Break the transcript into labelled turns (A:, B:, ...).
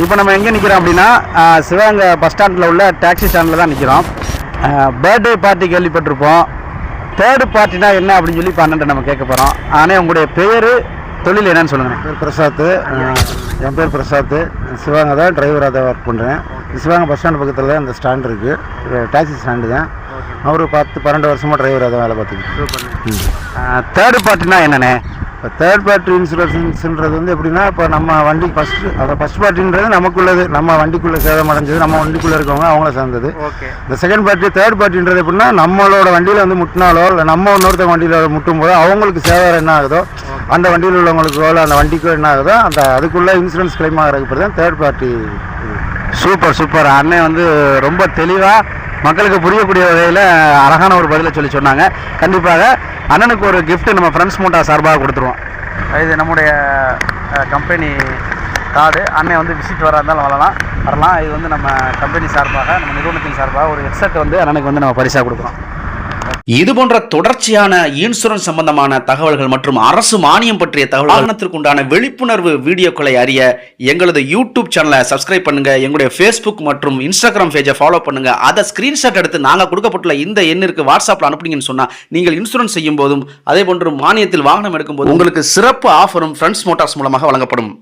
A: இப்போ நம்ம எங்கே நிற்கிறோம் அப்படின்னா சிவகங்கை பஸ் ஸ்டாண்டில் உள்ள டாக்ஸி ஸ்டாண்டில் தான் நிற்கிறோம். பர்த்டே பார்ட்டி கேள்விப்பட்டிருப்போம். தேர்டு பார்ட்டினா என்ன அப்படின்னு சொல்லி இப்போ அண்ணன் நம்ம கேட்க போகிறோம். ஆனால் உங்களுடைய பேர், தொழில் என்னன்னு சொல்லுங்கள்.
B: பேர் பிரசாத். என் பேர் பிரசாத். சிவகங்கை தான் டிரைவராக தான் ஒர்க் பண்ணுறேன். சிவகங்கை பஸ் ஸ்டாண்ட் பக்கத்தில் தான் இந்த ஸ்டாண்ட் இருக்குது, டாக்ஸி ஸ்டாண்டு தான். அவர் 10-12 வருஷமாக டிரைவராக தான் வேலை பார்த்துக்கிட்டு.
A: தேர்டு பார்ட்டினா என்னண்ணே?
B: இப்போ தேர்ட் பார்ட்டி இன்சூரன்ஸுன்றது வந்து எப்படின்னா, இப்போ நம்ம வண்டி ஃபஸ்ட் பார்ட்டின்றது நமக்குள்ளது, நம்ம வண்டிக்குள்ளே சேதம் அடைஞ்சது, நம்ம வண்டிக்குள்ளே இருக்கவங்க அவங்கள சேர்ந்தது. இந்த செகண்ட் பார்ட்டி தேர்ட் பார்ட்டின்றது எப்படின்னா, நம்மளோட வண்டியில் வந்து முட்டினாலோ இல்லை நம்ம இன்னொருத்தவங்க வண்டியில் முட்டும் போதோ அவங்களுக்கு சேதம் என்ன ஆகுதோ, அந்த வண்டியில் உள்ளவங்களுக்கோ இல்லை அந்த வண்டிக்கோ என்ன ஆகுதோ அந்த அதுக்குள்ளே இன்சூரன்ஸ் கிளைம் ஆகிறதுக்கு தான் தேர்ட் பார்ட்டி.
A: Super super. அண்ணன் வந்து ரொம்ப தெளிவாக மக்களுக்கு புரியக்கூடிய வகையில் அழகான ஒரு பதிலை சொன்னாங்க. கண்டிப்பாக அண்ணனுக்கு ஒரு கிஃப்ட் நம்ம ஃப்ரெண்ட்ஸ் மோட்டா சார்பாக கொடுத்துருவோம். இது நம்முடைய கம்பெனி கார்டு. அண்ணன் வந்து விசிட் வரா இருந்தாலும் வரலாம். இது வந்து நம்ம கம்பெனி சார்பாக, நம்ம நிறுவனத்தின் சார்பாக ஒரு ஹெட்செட் வந்து அண்ணனுக்கு வந்து நம்ம பரிசாக கொடுக்குறோம்.
C: இது போன்ற தொடர்ச்சியான இன்சூரன்ஸ் சம்பந்தமான தகவல்கள் மற்றும் அரசு மானியம் பற்றிய தகவல் வாகனத்திற்கு உண்டான விழிப்புணர்வு வீடியோக்களை அறிய எங்களது யூடியூப் சேனலை சப்ஸ்கிரைப் பண்ணுங்க. எங்களுடைய ஃபேஸ்புக் மற்றும் இன்ஸ்டாகிராம் பேஜை ஃபாலோ பண்ணுங்க. அதை ஸ்கிரீன்ஷாட் எடுத்து நாங்கள் கொடுக்கப்பட்டுள்ள இந்த எண்ணிற்கு வாட்ஸ்அப்பில் அனுப்புனீங்கன்னு சொன்னால் நீங்கள் இன்சூரன்ஸ் செய்யும் போதும் அதே போன்று மானியத்தில் வாகனம் எடுக்கும் போது உங்களுக்கு சிறப்பு ஆஃபரும் ஃப்ரெண்ட்ஸ் மோட்டார்ஸ் மூலமாக வழங்கப்படும்.